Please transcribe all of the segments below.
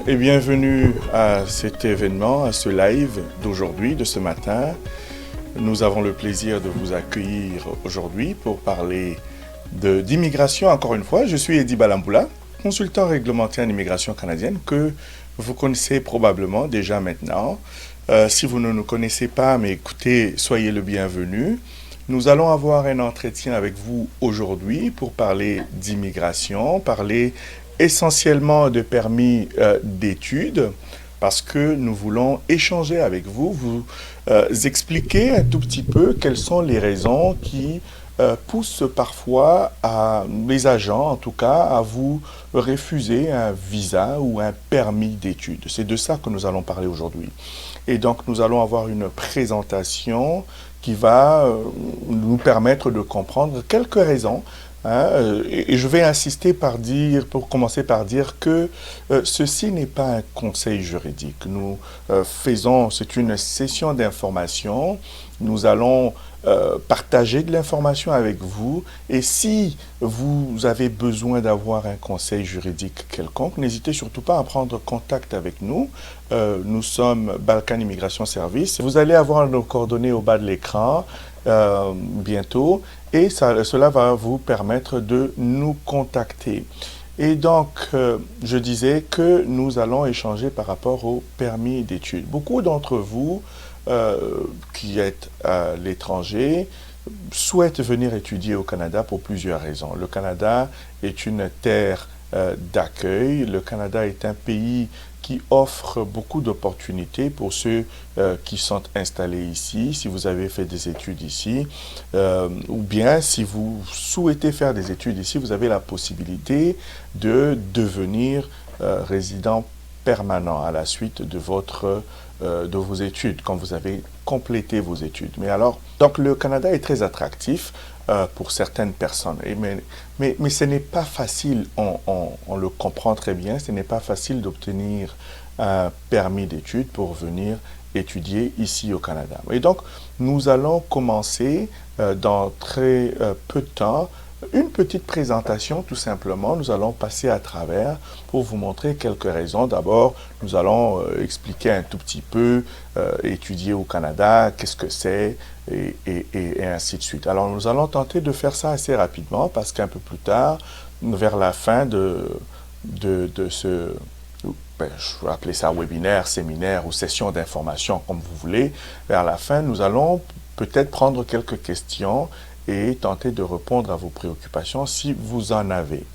et bienvenue à cet événement, à ce live d'aujourd'hui, de ce matin. Nous avons le plaisir de vous accueillir aujourd'hui pour parler d'immigration. Encore une fois, je suis Eddy Balamboula, consultant réglementaire en immigration canadienne que vous connaissez probablement déjà maintenant. Si vous ne nous connaissez pas, mais écoutez, soyez le bienvenu. Nous allons avoir un entretien avec vous aujourd'hui pour parler d'immigration, parler essentiellement de permis d'études, parce que nous voulons échanger avec vous, vous expliquer un tout petit peu quelles sont les raisons qui poussent parfois les agents, en tout cas, à vous refuser un visa ou un permis d'études. C'est de ça que nous allons parler aujourd'hui. Et donc, nous allons avoir une présentation qui va nous permettre de comprendre quelques raisons. Et je vais insister pour commencer par dire que ceci n'est pas un conseil juridique. Nous c'est une session d'information. Nous allons partager de l'information avec vous. Et si vous avez besoin d'avoir un conseil juridique quelconque, n'hésitez surtout pas à prendre contact avec nous. Nous sommes Balkan Immigration Service. Vous allez avoir nos coordonnées au bas de l'écran bientôt. Et cela va vous permettre de nous contacter. Et donc, je disais que nous allons échanger par rapport au permis d'études. Beaucoup d'entre vous qui êtes à l'étranger souhaitent venir étudier au Canada pour plusieurs raisons. Le Canada est une terre d'accueil. Le Canada est un pays qui offre beaucoup d'opportunités pour ceux qui sont installés ici, si vous avez fait des études ici, ou bien si vous souhaitez faire des études ici, vous avez la possibilité de devenir résident permanent à la suite de vos études, quand vous avez complété vos études. Mais alors, donc le Canada est très attractif pour certaines personnes. Mais ce n'est pas facile, on le comprend très bien, ce n'est pas facile d'obtenir un permis d'études pour venir étudier ici au Canada. Et donc, nous allons commencer dans très peu de temps une petite présentation, tout simplement. Nous allons passer à travers pour vous montrer quelques raisons. D'abord, nous allons expliquer un tout petit peu, étudier au Canada, qu'est-ce que c'est, et ainsi de suite. Alors, nous allons tenter de faire ça assez rapidement parce qu'un peu plus tard, vers la fin de ce, je vais appeler ça webinaire, séminaire ou session d'information, comme vous voulez, vers la fin, nous allons peut-être prendre quelques questions et tenter de répondre à vos préoccupations si vous en avez.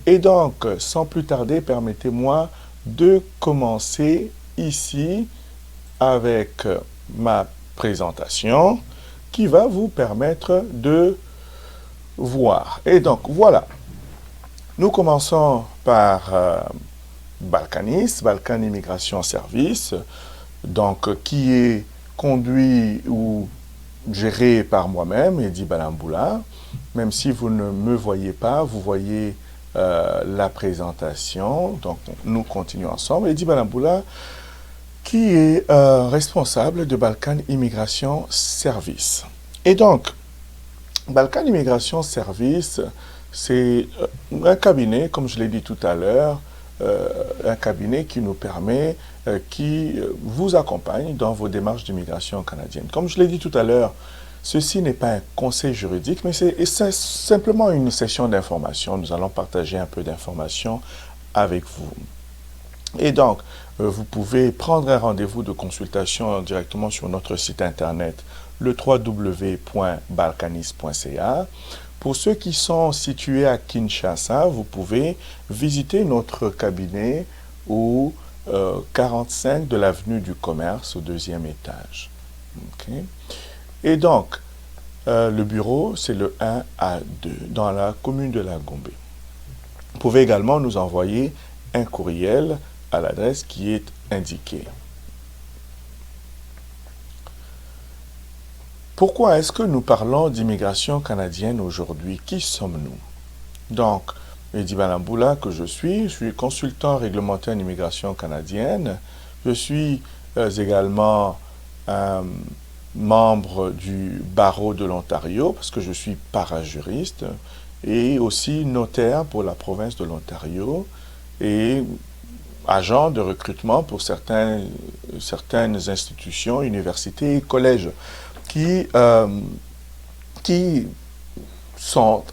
Et donc, sans plus tarder, permettez-moi de commencer ici avec ma présentation qui va vous permettre de voir. Et donc, voilà. Nous commençons par Balkanis, Balkan Immigration Service, donc qui est conduit ou géré par moi-même, Eddy Balamboula. Même si vous ne me voyez pas, vous voyez la présentation. Donc, nous continuons ensemble. Eddy Balamboula, qui est responsable de Balkan Immigration Service. Et donc, Balkan Immigration Service, c'est un cabinet, comme je l'ai dit tout à l'heure, un cabinet qui nous permet, qui vous accompagne dans vos démarches d'immigration canadienne. Comme je l'ai dit tout à l'heure, ceci n'est pas un conseil juridique, mais c'est simplement une session d'information. Nous allons partager un peu d'informations avec vous. Et donc, vous pouvez prendre un rendez-vous de consultation directement sur notre site internet, le www.balkanis.ca. Pour ceux qui sont situés à Kinshasa, vous pouvez visiter notre cabinet au 45 de l'avenue du Commerce, au 2e étage. Okay. Et donc, le bureau, c'est le 1 à 2, dans la commune de la Gombe. Vous pouvez également nous envoyer un courriel à l'adresse qui est indiquée. Pourquoi est-ce que nous parlons d'immigration canadienne aujourd'hui? Qui sommes-nous? Donc, Eddy Balamboula, que je suis consultant réglementaire en immigration canadienne. Je suis également membre du barreau de l'Ontario, parce que je suis parajuriste, et aussi notaire pour la province de l'Ontario. Et agent de recrutement pour certaines institutions, universités et collèges qui, qui sont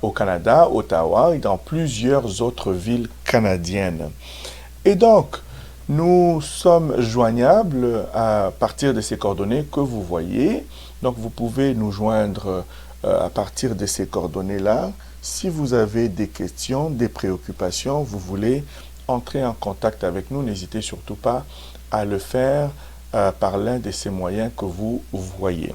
au Canada, Ottawa et dans plusieurs autres villes canadiennes. Et donc, nous sommes joignables à partir de ces coordonnées que vous voyez. Donc, vous pouvez nous joindre à partir de ces coordonnées-là. Si vous avez des questions, des préoccupations, vous voulez entrer en contact avec nous, n'hésitez surtout pas à le faire par l'un de ces moyens que vous voyez.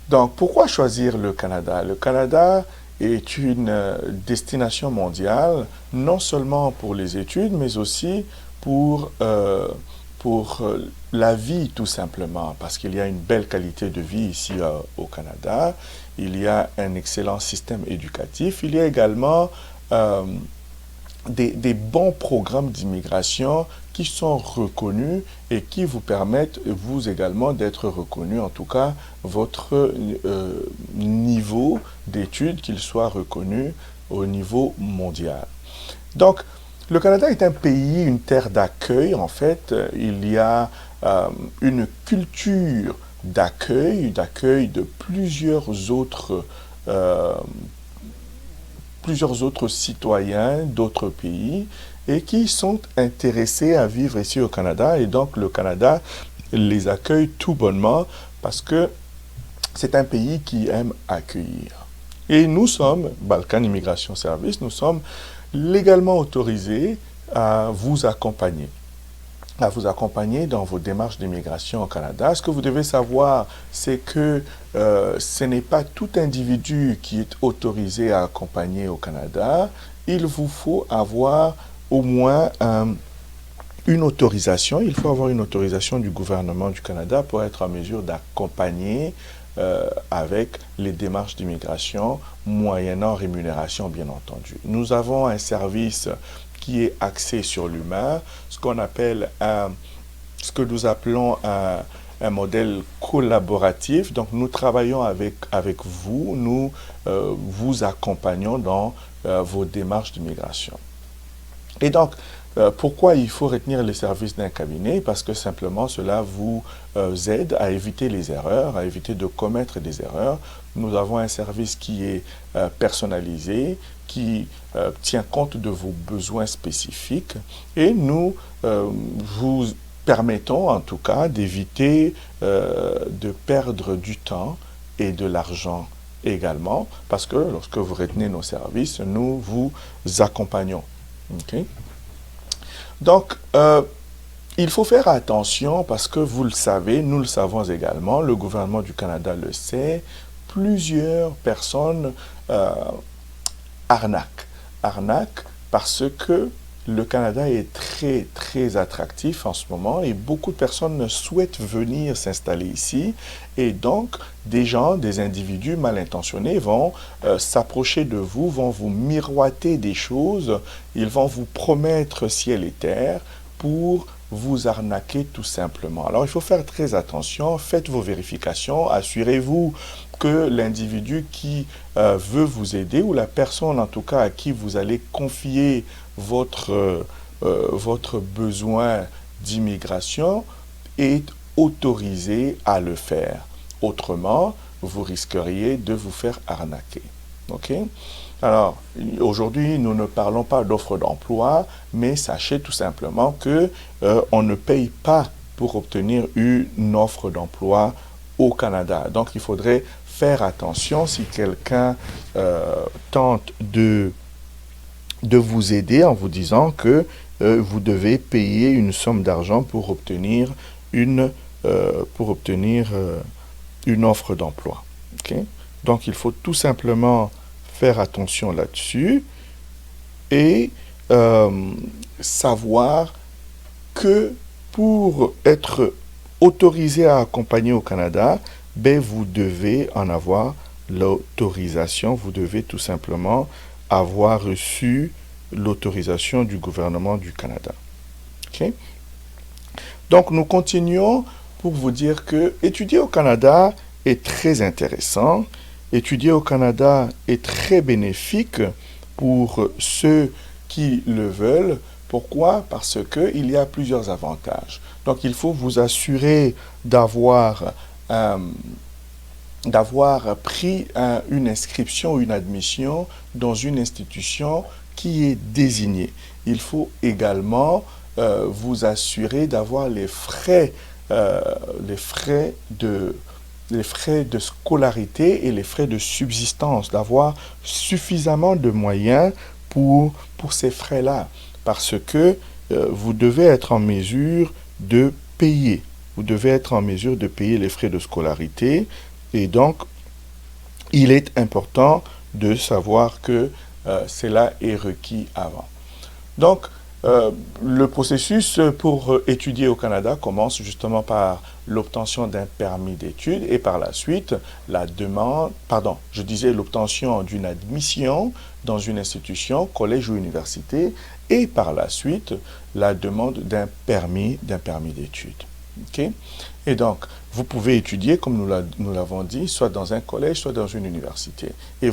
Donc, pourquoi choisir le Canada? Le Canada est une destination mondiale, non seulement pour les études, mais aussi pour la vie, tout simplement, parce qu'il y a une belle qualité de vie ici au Canada, il y a un excellent système éducatif, il y a également des bons programmes d'immigration qui sont reconnus et qui vous permettent, vous également, d'être reconnu, en tout cas, votre niveau d'études, qu'il soit reconnu au niveau mondial. Donc, le Canada est un pays, une terre d'accueil, en fait. Il y a une culture d'accueil de plusieurs autres citoyens d'autres pays et qui sont intéressés à vivre ici au Canada. Et donc, le Canada les accueille tout bonnement parce que c'est un pays qui aime accueillir. Et nous sommes, Balkan Immigration Service, nous sommes légalement autorisés à vous accompagner dans vos démarches d'immigration au Canada. Ce que vous devez savoir, c'est que ce n'est pas tout individu qui est autorisé à accompagner au Canada. Il vous faut avoir au moins une autorisation. Il faut avoir une autorisation du gouvernement du Canada pour être en mesure d'accompagner avec les démarches d'immigration, moyennant rémunération, bien entendu. Nous avons un service qui est axé sur l'humain, ce que nous appelons un modèle collaboratif. Donc, nous travaillons avec vous, nous vous accompagnons dans vos démarches d'immigration. Et donc, pourquoi il faut retenir les services d'un cabinet? Parce que simplement cela vous aide à éviter les erreurs, à éviter de commettre des erreurs. Nous avons un service qui est personnalisé, qui tient compte de vos besoins spécifiques et nous vous permettons en tout cas d'éviter de perdre du temps et de l'argent également parce que lorsque vous retenez nos services, nous vous accompagnons. Okay? Donc, il faut faire attention parce que vous le savez, nous le savons également, le gouvernement du Canada le sait, plusieurs personnes arnaquent parce que le Canada est très, très attractif en ce moment et beaucoup de personnes souhaitent venir s'installer ici. Et donc, des individus mal intentionnés vont s'approcher de vous, vont vous miroiter des choses, ils vont vous promettre ciel et terre pour vous arnaquer tout simplement. Alors, il faut faire très attention, faites vos vérifications, assurez-vous que l'individu qui veut vous aider ou la personne en tout cas à qui vous allez confier votre besoin d'immigration est autorisé à le faire. Autrement, vous risqueriez de vous faire arnaquer. OK? Alors, aujourd'hui, nous ne parlons pas d'offre d'emploi, mais sachez tout simplement que on ne paye pas pour obtenir une offre d'emploi au Canada. Donc, il faudrait faire attention si quelqu'un tente de vous aider en vous disant que vous devez payer une somme d'argent pour obtenir une offre d'emploi. Okay? Donc, il faut tout simplement faire attention là-dessus et savoir que pour être autorisé à accompagner au Canada, ben, vous devez en avoir l'autorisation, vous devez tout simplement avoir reçu l'autorisation du gouvernement du Canada. Okay? Donc, nous continuons pour vous dire que étudier au Canada est très intéressant. Étudier au Canada est très bénéfique pour ceux qui le veulent Pourquoi? Parce qu'il y a plusieurs avantages. Donc, il faut vous assurer d'avoir pris une inscription ou une admission dans une institution qui est désignée. Il faut également vous assurer d'avoir les frais de scolarité et les frais de subsistance, d'avoir suffisamment de moyens pour ces frais-là, parce que vous devez être en mesure de payer. Vous devez être en mesure de payer les frais de scolarité, et donc il est important de savoir que cela est requis avant. Donc, le processus pour étudier au Canada commence justement par l'obtention d'un permis d'études et par la suite l'obtention d'une admission dans une institution, collège ou université, et par la suite la demande d'un permis d'études. Okay? Et donc, vous pouvez étudier, comme nous l'avons dit, soit dans un collège, soit dans une université. Et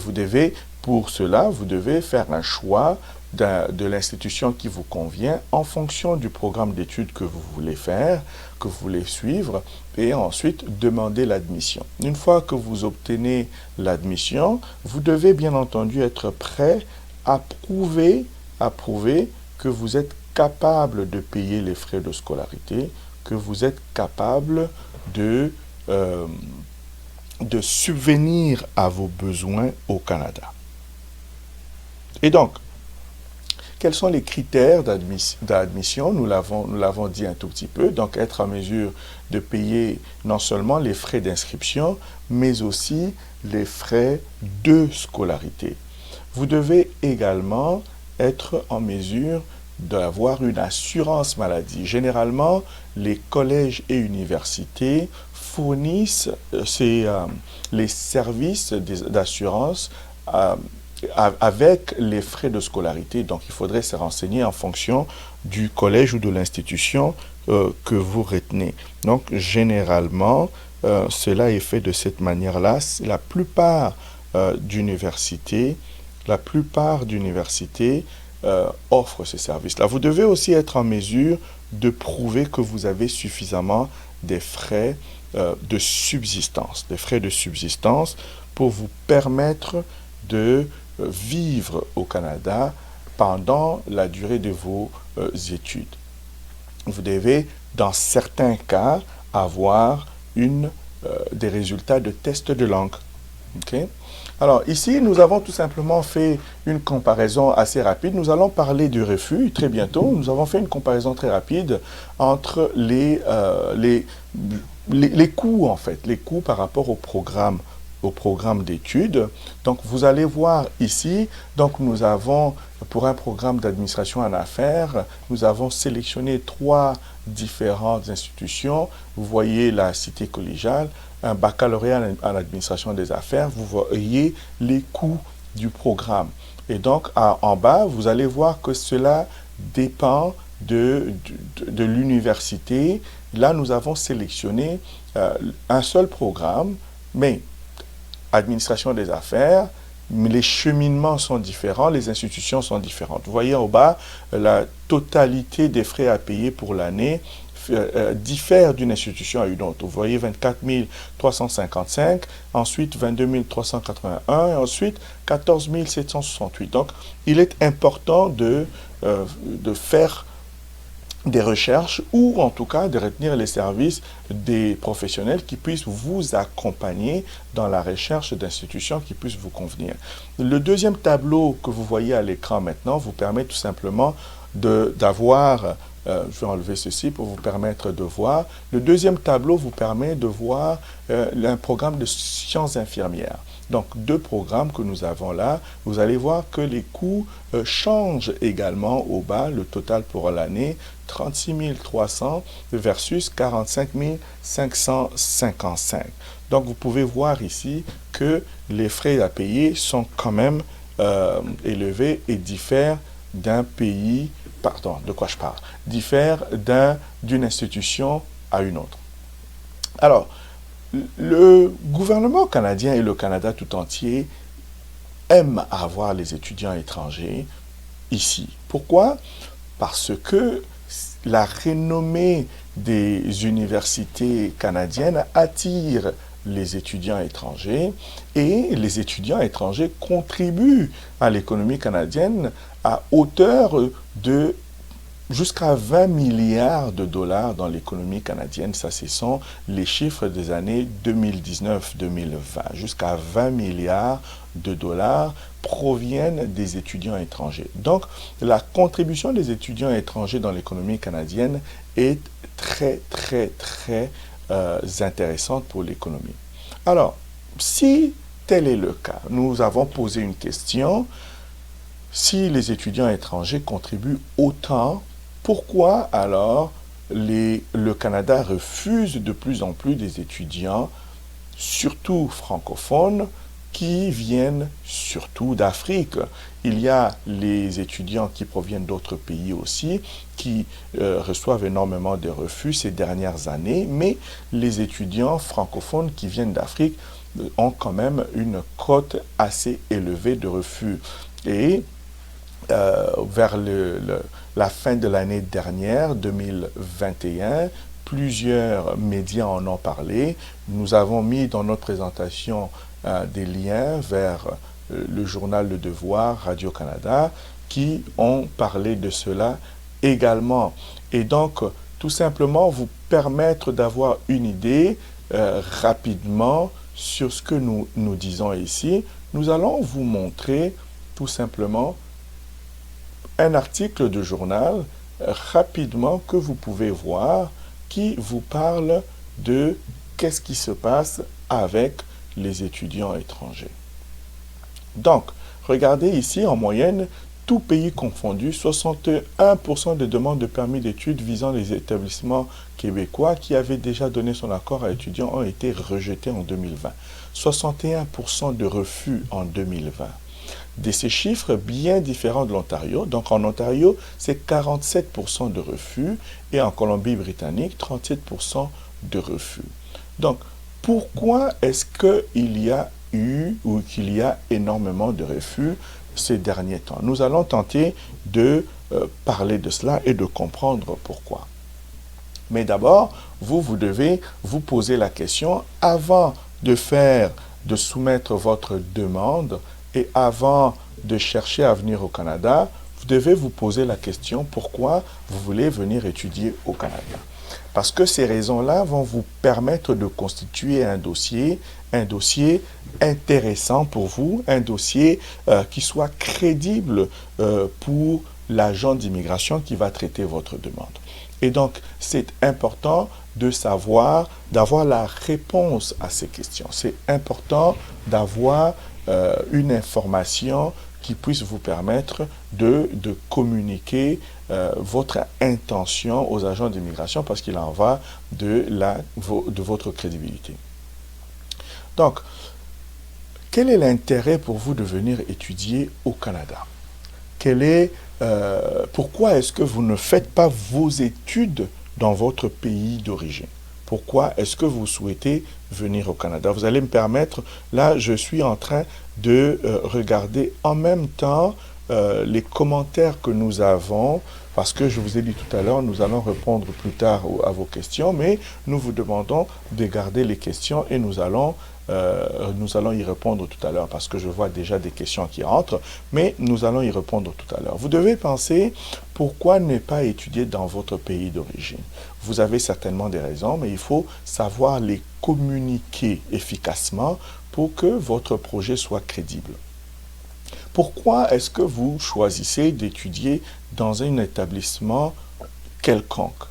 pour cela, vous devez faire un choix de l'institution qui vous convient en fonction du programme d'études que vous voulez faire, que vous voulez suivre, et ensuite demander l'admission. Une fois que vous obtenez l'admission, vous devez bien entendu être prêt à prouver que vous êtes capable de payer les frais de scolarité, que vous êtes capable de subvenir à vos besoins au Canada. Et donc, quels sont les critères d'admission? Nous l'avons dit un tout petit peu. Donc, être en mesure de payer non seulement les frais d'inscription, mais aussi les frais de scolarité. Vous devez également être en mesure d'avoir une assurance maladie. Généralement, les collèges et universités fournissent les services d'assurance avec les frais de scolarité. Donc, il faudrait se renseigner en fonction du collège ou de l'institution que vous retenez. Donc, généralement, cela est fait de cette manière-là. La plupart d'universités offrent ces services-là. Vous devez aussi être en mesure de prouver que vous avez suffisamment des frais de subsistance, pour vous permettre de vivre au Canada pendant la durée de vos études. Vous devez, dans certains cas, avoir des résultats de tests de langue. Okay? Alors, ici, nous avons tout simplement fait une comparaison assez rapide. Nous allons parler du refus très bientôt. Nous avons fait une comparaison très rapide entre les coûts, en fait, les coûts par rapport au programme d'études. Donc, vous allez voir ici, donc nous avons, pour un programme d'administration en affaires, nous avons sélectionné 3 différentes institutions. Vous voyez la cité collégiale, un baccalauréat en administration des affaires, vous voyez les coûts du programme. Et donc, en bas, vous allez voir que cela dépend de l'université. Là, nous avons sélectionné un seul programme, mais administration des affaires, mais les cheminements sont différents, les institutions sont différentes. Vous voyez au bas, la totalité des frais à payer pour l'année diffère d'une institution à une autre. Vous voyez 24 355, ensuite 22 381, et ensuite 14 768. Donc, il est important de faire des recherches ou en tout cas de retenir les services des professionnels qui puissent vous accompagner dans la recherche d'institutions qui puissent vous convenir. Le deuxième tableau que vous voyez à l'écran maintenant vous permet tout simplement d'avoir, je vais enlever ceci pour vous permettre de voir, le deuxième tableau vous permet de voir un programme de sciences infirmières. Donc, 2 programmes que nous avons là, vous allez voir que les coûts changent également au bas, le total pour l'année, 36 300 versus 45 555. Donc, vous pouvez voir ici que les frais à payer sont quand même élevés et diffèrent d'un pays, pardon, de quoi je parle, diffèrent d'une institution à une autre. Alors, le gouvernement canadien et le Canada tout entier aiment avoir les étudiants étrangers ici. Pourquoi? parce que la renommée des universités canadiennes attire les étudiants étrangers et les étudiants étrangers contribuent à l'économie canadienne à hauteur de jusqu'à 20 milliards de dollars dans l'économie canadienne. Ça, ce sont les chiffres des années 2019-2020. Jusqu'à 20 milliards de dollars proviennent des étudiants étrangers. Donc, la contribution des étudiants étrangers dans l'économie canadienne est très, très, très intéressante pour l'économie. Alors, si tel est le cas, nous avons posé une question. Si les étudiants étrangers contribuent autant, pourquoi alors le Canada refuse de plus en plus des étudiants, surtout francophones, qui viennent surtout d'Afrique? Il y a les étudiants qui proviennent d'autres pays aussi, qui reçoivent énormément de refus ces dernières années, mais les étudiants francophones qui viennent d'Afrique ont quand même une cote assez élevée de refus. Et vers la fin de l'année dernière, 2021, plusieurs médias en ont parlé. Nous avons mis dans notre présentation des liens vers le journal Le Devoir, Radio-Canada, qui ont parlé de cela également. Et donc, tout simplement, vous permettre d'avoir une idée rapidement sur ce que nous disons ici. Nous allons vous montrer tout simplement un article de journal rapidement que vous pouvez voir qui vous parle de qu'est-ce qui se passe avec les étudiants étrangers. Donc, regardez ici, en moyenne, tout pays confondu, 61% des demandes de permis d'études visant les établissements québécois qui avaient déjà donné son accord à étudiants ont été rejetées en 2020. 61% de refus en 2020. De ces chiffres bien différents de l'Ontario. Donc en Ontario, c'est 47% de refus et en Colombie-Britannique, 37% de refus. Donc, pourquoi est-ce qu'il y a eu ou qu'il y a énormément de refus ces derniers temps? Nous allons tenter de parler de cela et de comprendre pourquoi. Mais d'abord, vous devez vous poser la question avant de soumettre votre demande. Et avant de chercher à venir au Canada, vous devez vous poser la question pourquoi vous voulez venir étudier au Canada. Parce que ces raisons-là vont vous permettre de constituer un dossier intéressant pour vous, un dossier qui soit crédible pour l'agent d'immigration qui va traiter votre demande. Et donc, c'est important de savoir, d'avoir la réponse à ces questions. C'est important d'avoir une information qui puisse vous permettre de communiquer votre intention aux agents d'immigration parce qu'il en va de votre crédibilité. Donc, quel est l'intérêt pour vous de venir étudier au Canada? Pourquoi est-ce que vous ne faites pas vos études dans votre pays d'origine? Pourquoi est-ce que vous souhaitez venir au Canada? Vous allez me permettre, là, je suis en train de regarder en même temps les commentaires que nous avons, parce que je vous ai dit tout à l'heure, nous allons répondre plus tard à vos questions, mais nous vous demandons de garder les questions et nous allons y répondre tout à l'heure, parce que je vois déjà des questions qui entrent, mais nous allons y répondre tout à l'heure. Vous devez penser, pourquoi ne pas étudier dans votre pays d'origine? Vous avez certainement des raisons, mais il faut savoir les communiquer efficacement pour que votre projet soit crédible. Pourquoi est-ce que vous choisissez d'étudier dans un établissement quelconque?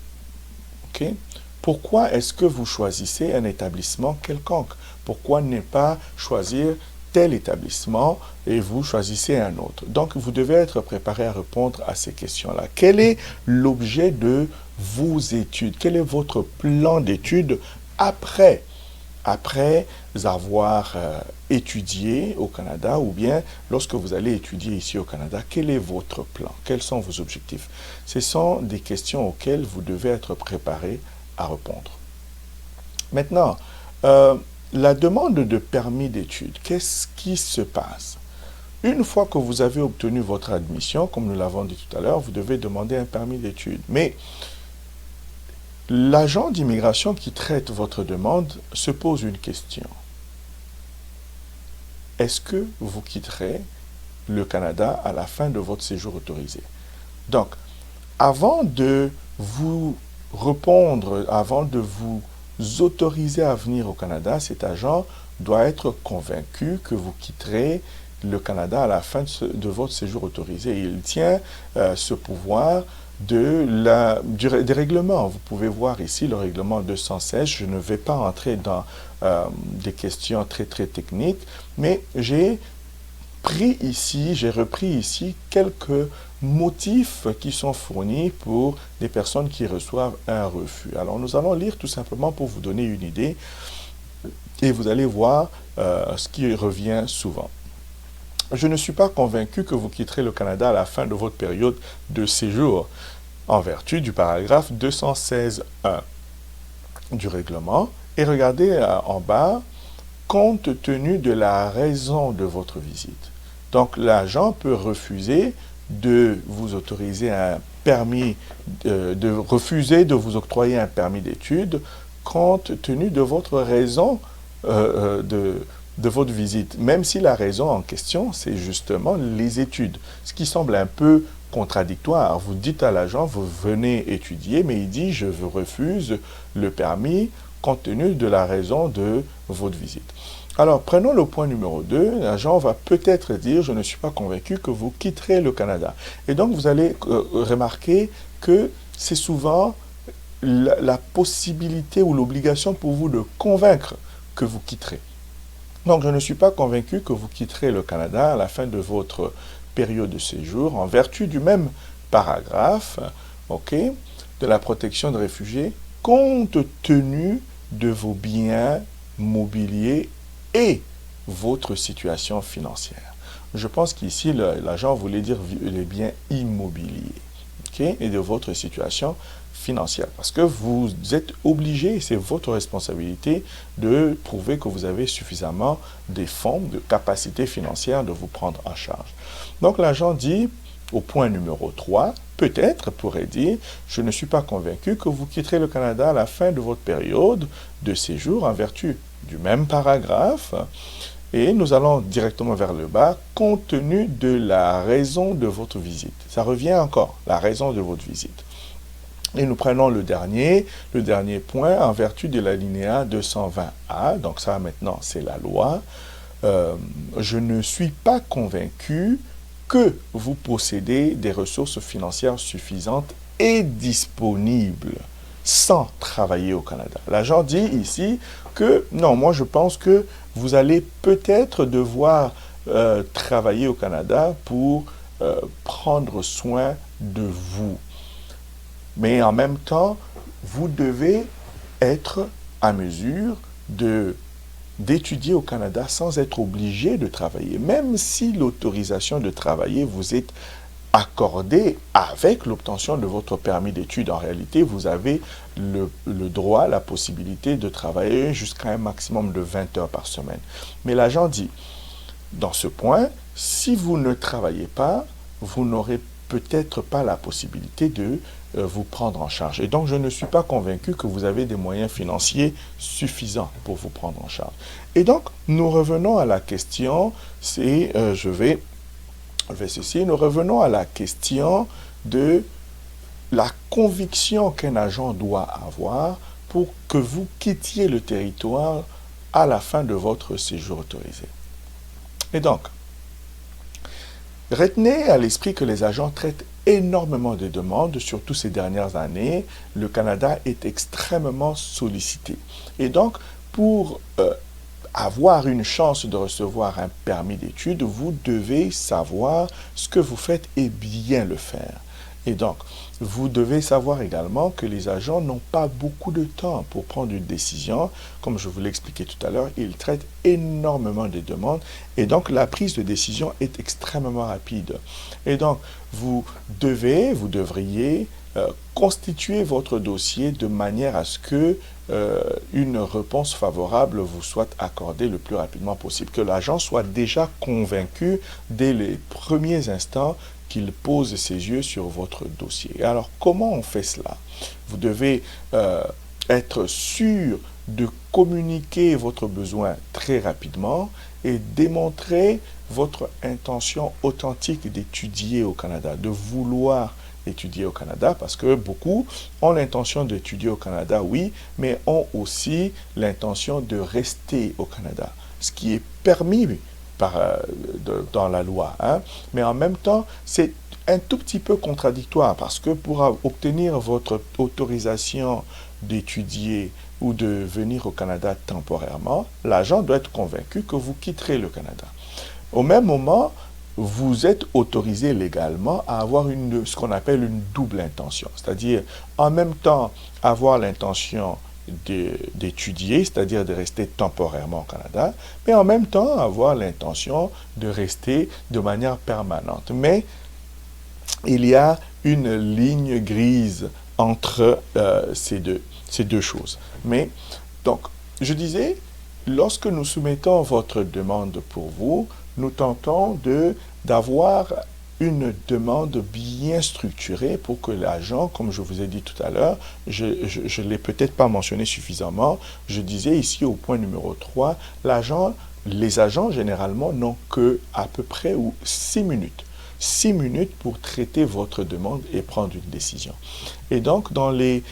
Okay? Pourquoi est-ce que vous choisissez un établissement quelconque? Pourquoi ne pas choisir tel établissement et vous choisissez un autre? Donc, vous devez être préparé à répondre à ces questions-là. Quel est l'objet de vos études? Quel est votre plan d'études après avoir étudié au Canada ou bien lorsque vous allez étudier ici au Canada? Quel est votre plan? Quels sont vos objectifs? Ce sont des questions auxquelles vous devez être préparé à répondre. Maintenant, la demande de permis d'études, qu'est-ce qui se passe? Une fois que vous avez obtenu votre admission, comme nous l'avons dit tout à l'heure, vous devez demander un permis d'études. Mais l'agent d'immigration qui traite votre demande se pose une question. Est-ce que vous quitterez le Canada à la fin de votre séjour autorisé? Donc, avant de vous répondre, avant de vous autoriser à venir au Canada, cet agent doit être convaincu que vous quitterez le Canada à la fin de votre séjour autorisé. Et il tient ce pouvoir des règlements. Vous pouvez voir ici le règlement 216. Je ne vais pas entrer dans des questions très techniques, mais j'ai repris ici quelques motifs qui sont fournis pour des personnes qui reçoivent un refus. Alors nous allons lire tout simplement pour vous donner une idée et vous allez voir ce qui revient souvent. Je ne suis pas convaincu que vous quitterez le Canada à la fin de votre période de séjour en vertu du paragraphe 216.1 du règlement. Et regardez en bas, compte tenu de la raison de votre visite. Donc l'agent peut refuser de vous autoriser un permis, refuser de vous octroyer un permis d'études compte tenu de votre raison de votre visite, même si la raison en question, c'est justement les études, ce qui semble un peu contradictoire. Vous dites à l'agent, vous venez étudier, mais il dit, je vous refuse le permis compte tenu de la raison de votre visite. Alors, prenons le point numéro 2. L'agent va peut-être dire, je ne suis pas convaincu que vous quitterez le Canada. Et donc, vous allez remarquer que c'est souvent la possibilité ou l'obligation pour vous de convaincre que vous quitterez. Donc, je ne suis pas convaincu que vous quitterez le Canada à la fin de votre période de séjour en vertu du même paragraphe, de la protection de réfugiés, compte tenu de vos biens mobiliers et votre situation financière. Je pense qu'ici, l'agent voulait dire les biens immobiliers, et de votre situation financière. Parce que vous êtes obligé, c'est votre responsabilité de prouver que vous avez suffisamment des fonds, de capacité financière de vous prendre en charge. Donc l'agent dit, au point numéro 3, peut-être pourrait dire, je ne suis pas convaincu que vous quitterez le Canada à la fin de votre période de séjour en vertu du même paragraphe. Et nous allons directement vers le bas, compte tenu de la raison de votre visite. Ça revient encore, la raison de votre visite. Et nous prenons le dernier point en vertu de l'alinéa 220A. Donc ça maintenant, c'est la loi. Je ne suis pas convaincu que vous possédez des ressources financières suffisantes et disponibles sans travailler au Canada. L'agent dit ici que non, moi je pense que vous allez peut-être devoir travailler au Canada pour prendre soin de vous. Mais en même temps, vous devez être à mesure d'étudier au Canada sans être obligé de travailler. Même si l'autorisation de travailler vous est accordée avec l'obtention de votre permis d'études, en réalité, vous avez le droit, la possibilité de travailler jusqu'à un maximum de 20 heures par semaine. Mais l'agent dit, dans ce point, si vous ne travaillez pas, vous n'aurez peut-être pas la possibilité de vous prendre en charge. Et donc, je ne suis pas convaincu que vous avez des moyens financiers suffisants pour vous prendre en charge. Et donc, nous revenons à la question, nous revenons à la question de la conviction qu'un agent doit avoir pour que vous quittiez le territoire à la fin de votre séjour autorisé. Et donc, retenez à l'esprit que les agents traitent énormément de demandes, surtout ces dernières années. Le Canada est extrêmement sollicité. Et donc, pour avoir une chance de recevoir un permis d'études, vous devez savoir ce que vous faites et bien le faire. Et donc, vous devez savoir également que les agents n'ont pas beaucoup de temps pour prendre une décision. Comme je vous l'ai expliqué tout à l'heure, ils traitent énormément de demandes et donc la prise de décision est extrêmement rapide. Et donc, vous devriez constituer votre dossier de manière à ce que une réponse favorable vous soit accordée le plus rapidement possible, que l'agent soit déjà convaincu dès les premiers instants qu'il pose ses yeux sur votre dossier. Et alors, comment on fait cela? Vous devez être sûr de communiquer votre besoin très rapidement et démontrer votre intention authentique d'étudier au Canada, de vouloir étudier au Canada, parce que beaucoup ont l'intention d'étudier au Canada, oui, mais ont aussi l'intention de rester au Canada, ce qui est permis dans la loi. Hein. Mais en même temps, c'est un tout petit peu contradictoire, parce que pour obtenir votre autorisation d'étudier ou de venir au Canada temporairement, l'agent doit être convaincu que vous quitterez le Canada. Au même moment, vous êtes autorisé légalement à avoir ce qu'on appelle une double intention, c'est-à-dire en même temps avoir l'intention d'étudier, c'est-à-dire de rester temporairement au Canada, mais en même temps avoir l'intention de rester de manière permanente. Mais il y a une ligne grise entre ces deux choses. Mais, donc, je disais, lorsque nous soumettons votre demande pour vous, nous tentons d'avoir une demande bien structurée pour que l'agent, comme je vous ai dit tout à l'heure, je ne l'ai peut-être pas mentionné suffisamment, je disais ici au point numéro 3, les agents généralement n'ont que à peu près 6 minutes. 6 minutes pour traiter votre demande et prendre une décision. Et donc, dans les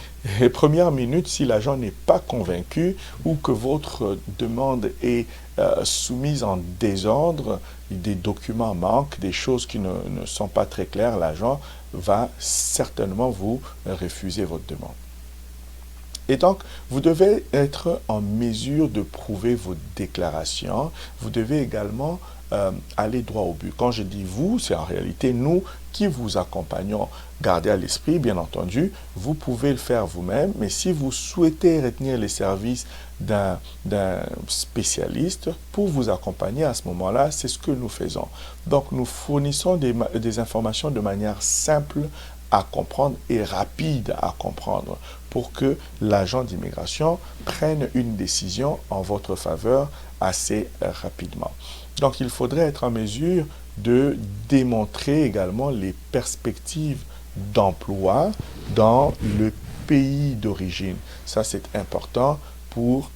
premières minutes, si l'agent n'est pas convaincu ou que votre demande est soumise en désordre, des documents manquent, des choses qui ne sont pas très claires, l'agent va certainement vous refuser votre demande. Et donc, vous devez être en mesure de prouver vos déclarations. Vous devez également aller droit au but. Quand je dis vous, c'est en réalité nous qui vous accompagnons. Gardez à l'esprit, bien entendu, vous pouvez le faire vous-même, mais si vous souhaitez retenir les services d'un spécialiste pour vous accompagner à ce moment-là, c'est ce que nous faisons. Donc, nous fournissons des informations de manière simple à comprendre et rapide à comprendre pour que l'agent d'immigration prenne une décision en votre faveur assez rapidement. Donc, il faudrait être en mesure de démontrer également les perspectives d'emploi dans le pays d'origine. Ça, c'est important pour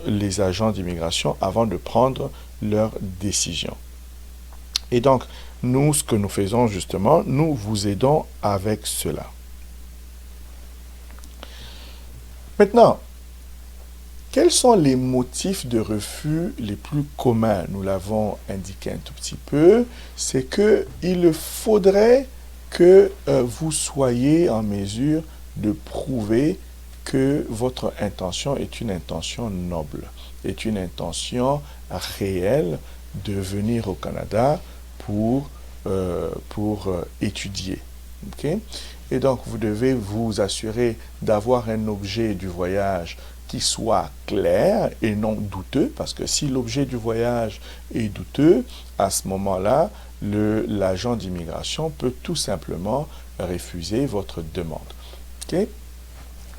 les agents d'immigration avant de prendre leur décision. Et donc, nous, ce que nous faisons justement, nous vous aidons avec cela. Maintenant, quels sont les motifs de refus les plus communs? Nous l'avons indiqué un tout petit peu. C'est qu'il faudrait que vous soyez en mesure de prouver que votre intention est une intention noble, est une intention réelle de venir au Canada pour étudier. Okay? Et donc, vous devez vous assurer d'avoir un objet du voyage qui soit clair et non douteux, parce que si l'objet du voyage est douteux, à ce moment-là, l'agent d'immigration peut tout simplement refuser votre demande. Okay?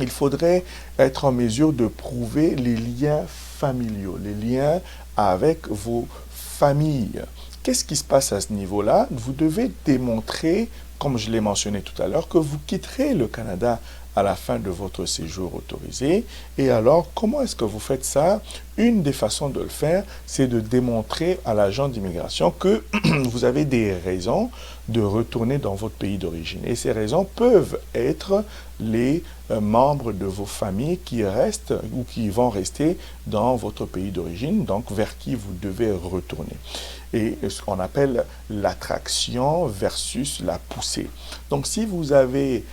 Il faudrait être en mesure de prouver les liens familiaux, les liens avec vos familles. Qu'est-ce qui se passe à ce niveau-là? Vous devez démontrer, comme je l'ai mentionné tout à l'heure, que vous quitterez le Canada à la fin de votre séjour autorisé. Et alors, comment est-ce que vous faites ça? Une des façons de le faire, c'est de démontrer à l'agent d'immigration que vous avez des raisons de retourner dans votre pays d'origine. Et ces raisons peuvent être les membres de vos familles qui restent ou qui vont rester dans votre pays d'origine, donc vers qui vous devez retourner. Et ce qu'on appelle l'attraction versus la poussée. Donc, si vous avez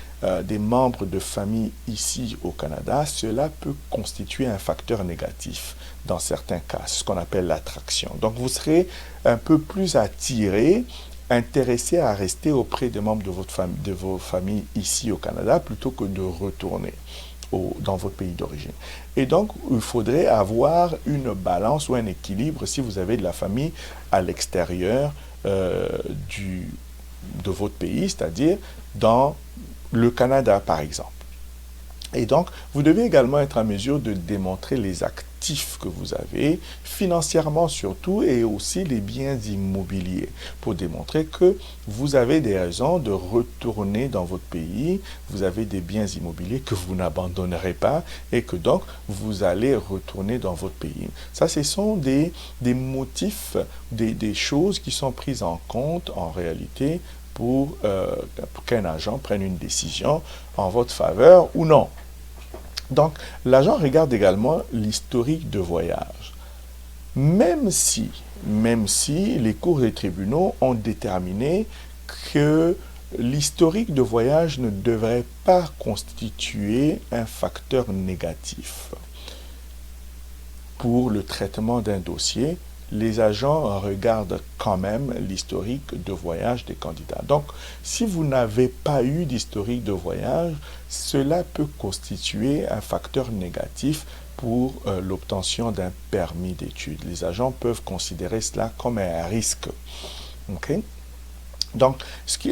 des membres de famille ici au Canada, cela peut constituer un facteur négatif dans certains cas, ce qu'on appelle l'attraction. Donc, vous serez un peu plus attiré, intéressé à rester auprès des membres de vos familles ici au Canada plutôt que de retourner dans votre pays d'origine. Et donc, il faudrait avoir une balance ou un équilibre si vous avez de la famille à l'extérieur de votre pays, c'est-à-dire dans le Canada, par exemple. Et donc, vous devez également être en mesure de démontrer les actifs que vous avez, financièrement surtout, et aussi les biens immobiliers, pour démontrer que vous avez des raisons de retourner dans votre pays, vous avez des biens immobiliers que vous n'abandonnerez pas, et que donc vous allez retourner dans votre pays. Ça, ce sont des motifs, des choses qui sont prises en compte en réalité pour qu'un agent prenne une décision en votre faveur ou non. Donc, l'agent regarde également l'historique de voyage. Même si, même si les cours des tribunaux ont déterminé que l'historique de voyage ne devrait pas constituer un facteur négatif pour le traitement d'un dossier, les agents regardent quand même l'historique de voyage des candidats. Donc, si vous n'avez pas eu d'historique de voyage, cela peut constituer un facteur négatif pour l'obtention d'un permis d'études. Les agents peuvent considérer cela comme un risque. Okay? Donc,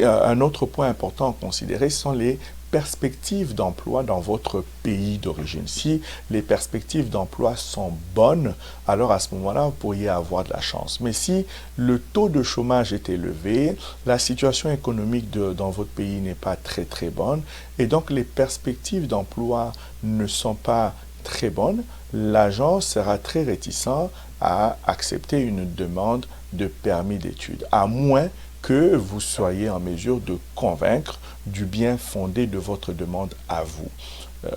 un autre point important à considérer sont les perspectives d'emploi dans votre pays d'origine. Si les perspectives d'emploi sont bonnes, alors à ce moment-là, vous pourriez avoir de la chance. Mais si le taux de chômage est élevé, la situation économique dans votre pays n'est pas très très bonne, et donc les perspectives d'emploi ne sont pas très bonnes, l'agent sera très réticent à accepter une demande de permis d'études, à moins que vous soyez en mesure de convaincre du bien fondé de votre demande à vous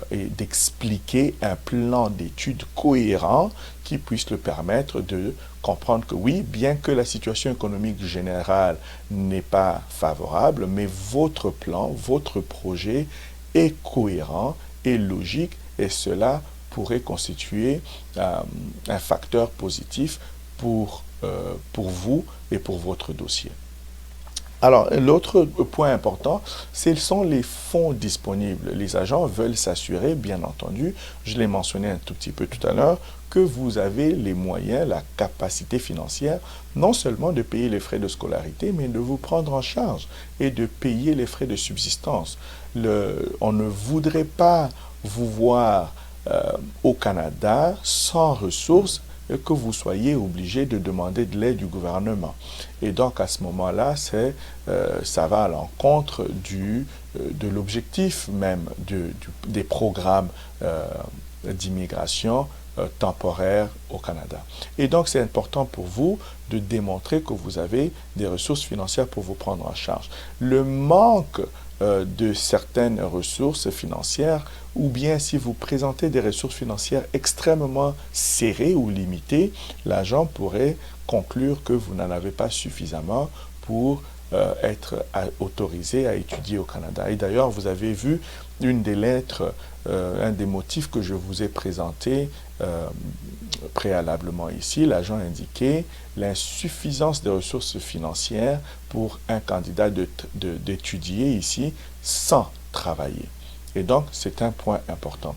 et d'expliquer un plan d'études cohérent qui puisse le permettre de comprendre que oui, bien que la situation économique générale n'est pas favorable, mais votre plan, votre projet est cohérent et logique et cela pourrait constituer un facteur positif pour vous et pour votre dossier. Alors, l'autre point important, ce sont les fonds disponibles. Les agents veulent s'assurer, bien entendu, je l'ai mentionné un tout petit peu tout à l'heure, que vous avez les moyens, la capacité financière, non seulement de payer les frais de scolarité, mais de vous prendre en charge et de payer les frais de subsistance. On ne voudrait pas vous voir au Canada sans ressources que vous soyez obligé de demander de l'aide du gouvernement. Et donc, à ce moment-là, ça va à l'encontre de l'objectif même des programmes d'immigration temporaire au Canada. Et donc, c'est important pour vous de démontrer que vous avez des ressources financières pour vous prendre en charge. Le manque de certaines ressources financières, ou bien si vous présentez des ressources financières extrêmement serrées ou limitées, l'agent pourrait conclure que vous n'en avez pas suffisamment pour être autorisé à étudier au Canada. Et d'ailleurs, vous avez vu une des lettres, un des motifs que je vous ai présenté préalablement ici, l'agent indiquait l'insuffisance des ressources financières pour un candidat d'étudier ici sans travailler. Et donc, c'est un point important.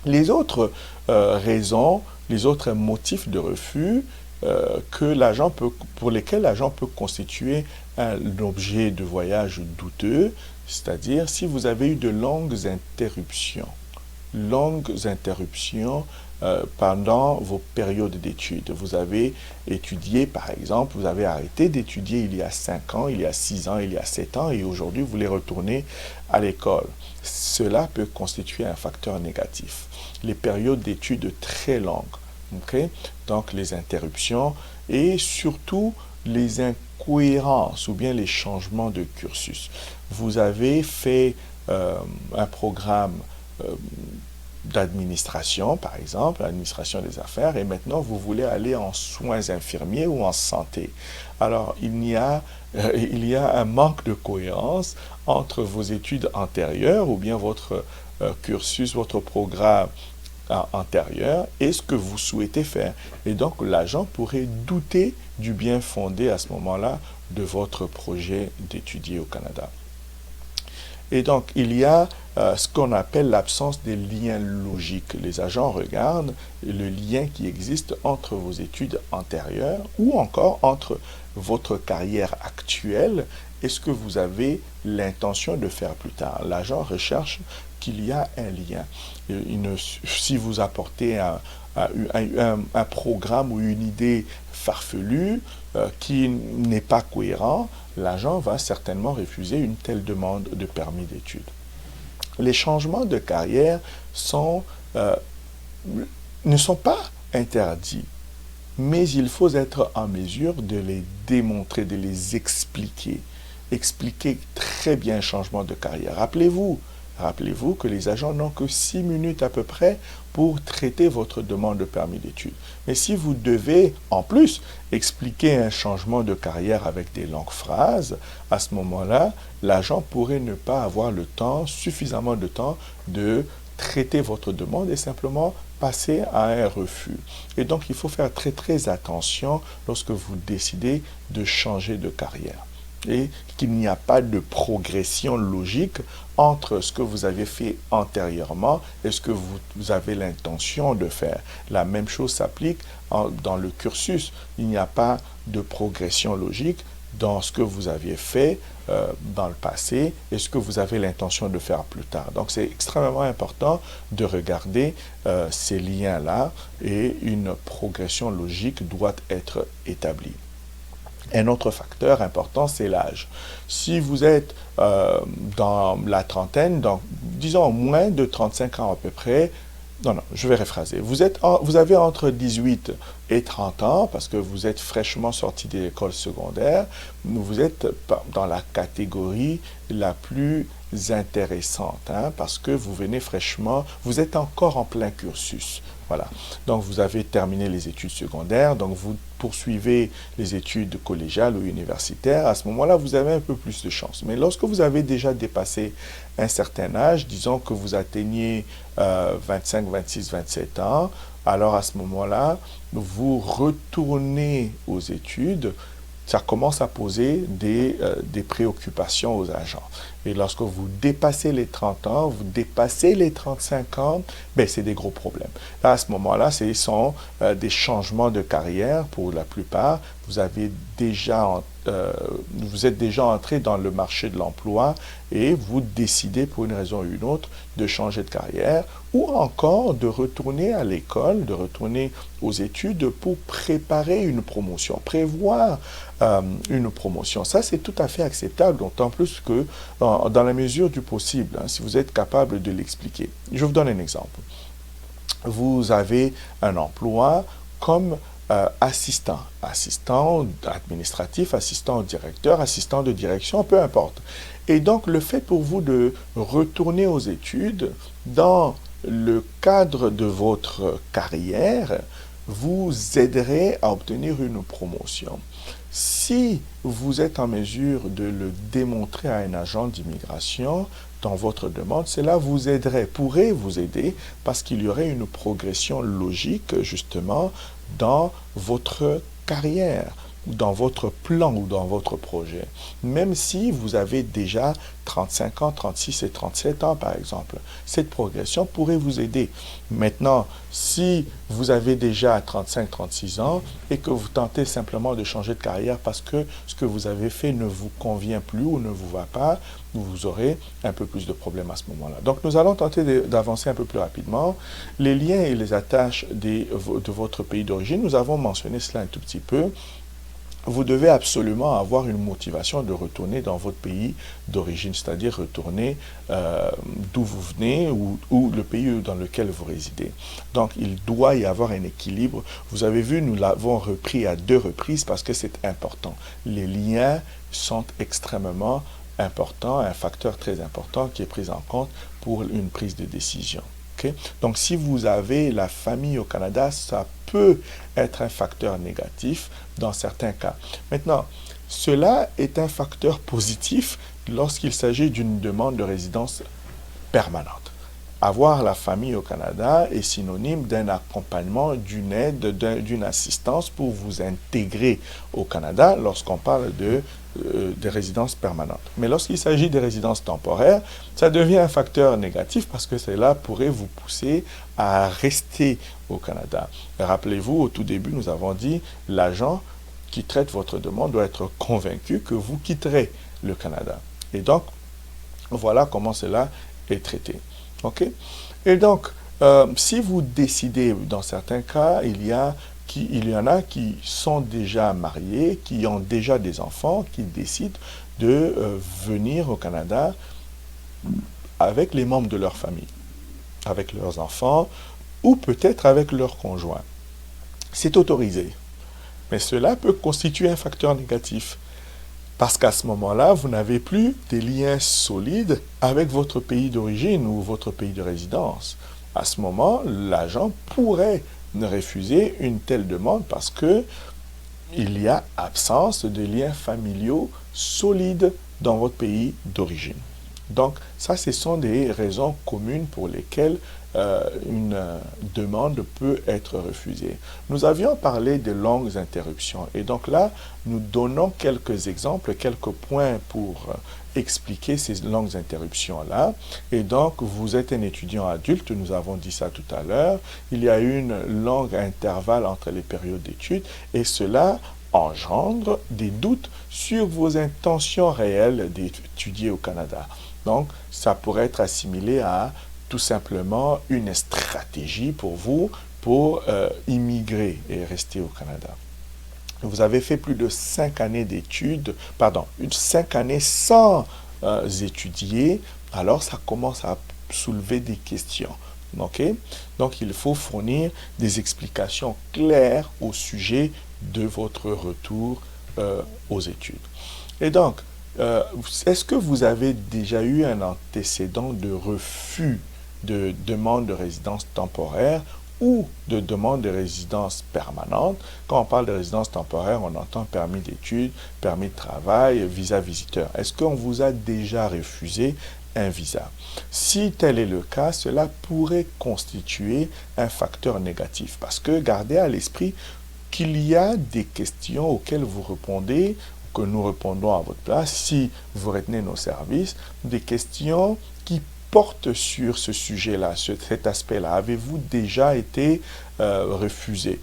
Les autres raisons, les autres motifs de refus pour lesquels l'agent peut constituer un objet de voyage douteux, c'est-à-dire si vous avez eu de longues interruptions pendant vos périodes d'études. Vous avez étudié, par exemple, vous avez arrêté d'étudier il y a 5 ans, il y a 6 ans, il y a 7 ans, et aujourd'hui, vous voulez retourner à l'école. Cela peut constituer un facteur négatif. Les périodes d'études très longues, okay? Donc les interruptions et surtout les incohérences ou bien les changements de cursus. Vous avez fait un programme d'administration, par exemple, l'administration des affaires, et maintenant vous voulez aller en soins infirmiers ou en santé. Alors, il y a un manque de cohérence entre vos études antérieures ou bien votre cursus, votre programme antérieur et ce que vous souhaitez faire. Et donc, l'agent pourrait douter du bien fondé à ce moment-là de votre projet d'étudier au Canada. Et donc, il y a ce qu'on appelle l'absence des liens logiques. Les agents regardent le lien qui existe entre vos études antérieures ou encore entre votre carrière actuelle et ce que vous avez l'intention de faire plus tard. L'agent recherche qu'il y a un lien. Si vous apportez un programme ou une idée farfelue qui n'est pas cohérent, l'agent va certainement refuser une telle demande de permis d'études. Les changements de carrière ne sont pas interdits, mais il faut être en mesure de les démontrer, de les expliquer. Expliquer très bien un changement de carrière. Rappelez-vous que les agents n'ont que 6 minutes à peu près pour traiter votre demande de permis d'études. Mais si vous devez, en plus, expliquer un changement de carrière avec des longues phrases, à ce moment-là, l'agent pourrait ne pas avoir le temps, suffisamment de temps, de traiter votre demande et simplement passer à un refus. Et donc, il faut faire très très attention lorsque vous décidez de changer de carrière. Et qu'il n'y a pas de progression logique entre ce que vous avez fait antérieurement et ce que vous avez l'intention de faire. La même chose s'applique dans le cursus. Il n'y a pas de progression logique dans ce que vous aviez fait dans le passé et ce que vous avez l'intention de faire plus tard. Donc, c'est extrêmement important de regarder ces liens-là et une progression logique doit être établie. Un autre facteur important, c'est l'âge. Si vous êtes dans la trentaine, donc, disons moins de 35 ans à peu près, non, je vais réphraser. Vous avez entre 18 et 30 ans, parce que vous êtes fraîchement sorti de l'école secondaire, vous êtes dans la catégorie la plus intéressante, parce que vous venez fraîchement, vous êtes encore en plein cursus. Voilà. Donc, vous avez terminé les études secondaires, donc vous poursuivez les études collégiales ou universitaires. À ce moment-là, vous avez un peu plus de chance. Mais lorsque vous avez déjà dépassé un certain âge, disons que vous atteignez 25, 26, 27 ans, alors à ce moment-là, vous retournez aux études, ça commence à poser des préoccupations aux agents. Et lorsque vous dépassez les 30 ans, vous dépassez les 35 ans, ben c'est des gros problèmes. Là, à ce moment-là, ce sont des changements de carrière pour la plupart. Vous êtes déjà entré dans le marché de l'emploi et vous décidez pour une raison ou une autre de changer de carrière ou encore de retourner à l'école, de retourner aux études pour préparer une promotion, prévoir une promotion. Ça, c'est tout à fait acceptable, d'autant plus que dans la mesure du possible, si vous êtes capable de l'expliquer. Je vous donne un exemple. Vous avez un emploi comme assistant administratif, assistant directeur, assistant de direction, peu importe. Et donc, le fait pour vous de retourner aux études dans le cadre de votre carrière vous aiderait à obtenir une promotion. Si vous êtes en mesure de le démontrer à un agent d'immigration dans votre demande, cela vous aiderait, pourrait vous aider parce qu'il y aurait une progression logique justement dans votre carrière, dans votre plan ou dans votre projet. Même si vous avez déjà 35 ans, 36 et 37 ans par exemple, cette progression pourrait vous aider. Maintenant, si vous avez déjà 35, 36 ans et que vous tentez simplement de changer de carrière parce que ce que vous avez fait ne vous convient plus ou ne vous va pas, vous aurez un peu plus de problèmes à ce moment-là. Donc, nous allons tenter d'avancer un peu plus rapidement. Les liens et les attaches de votre pays d'origine, nous avons mentionné cela un tout petit peu. Vous devez absolument avoir une motivation de retourner dans votre pays d'origine, c'est-à-dire retourner d'où vous venez ou le pays dans lequel vous résidez. Donc, il doit y avoir un équilibre. Vous avez vu, nous l'avons repris à 2 reprises parce que c'est important. Les liens sont extrêmement importants, un facteur très important qui est pris en compte pour une prise de décision. Okay? Donc, si vous avez la famille au Canada, ça peut être un facteur négatif dans certains cas. Maintenant, cela est un facteur positif lorsqu'il s'agit d'une demande de résidence permanente. Avoir la famille au Canada est synonyme d'un accompagnement, d'une aide, d'une assistance pour vous intégrer au Canada lorsqu'on parle de résidences permanentes. Mais lorsqu'il s'agit de résidences temporaires, ça devient un facteur négatif parce que cela pourrait vous pousser à rester au Canada. Rappelez-vous, au tout début, nous avons dit l'agent qui traite votre demande doit être convaincu que vous quitterez le Canada. Et donc, voilà comment cela est traité. OK? Et donc, si vous décidez, dans certains cas, il y en a qui sont déjà mariés, qui ont déjà des enfants, qui décident de venir au Canada avec les membres de leur famille, avec leurs enfants ou peut-être avec leurs conjoints. C'est autorisé, mais cela peut constituer un facteur négatif. Parce qu'à ce moment-là, vous n'avez plus des liens solides avec votre pays d'origine ou votre pays de résidence. À ce moment, l'agent pourrait refuser une telle demande parce que il y a absence de liens familiaux solides dans votre pays d'origine. Donc, ça, ce sont des raisons communes pour lesquelles une demande peut être refusée. Nous avions parlé de longues interruptions et donc là, nous donnons quelques exemples, quelques points pour expliquer ces longues interruptions-là. Et donc, vous êtes un étudiant adulte, nous avons dit ça tout à l'heure, il y a une longue intervalle entre les périodes d'études et cela engendre des doutes sur vos intentions réelles d'étudier au Canada. Donc, ça pourrait être assimilé à tout simplement une stratégie pour vous pour immigrer et rester au Canada. Vous avez fait plus de 5 années d'études, pardon, 5 années sans étudier, alors ça commence à soulever des questions. Okay? Donc, il faut fournir des explications claires au sujet de votre retour aux études. Et donc, est-ce que vous avez déjà eu un antécédent de refus de demande de résidence temporaire ou de demande de résidence permanente? Quand on parle de résidence temporaire, on entend permis d'études, permis de travail, visa visiteur. Est-ce qu'on vous a déjà refusé un visa? Si tel est le cas, cela pourrait constituer un facteur négatif parce que gardez à l'esprit qu'il y a des questions auxquelles vous répondez, que nous répondons à votre place, si vous retenez nos services, des questions qui portent sur ce sujet-là, cet aspect-là. Avez-vous déjà été refusé?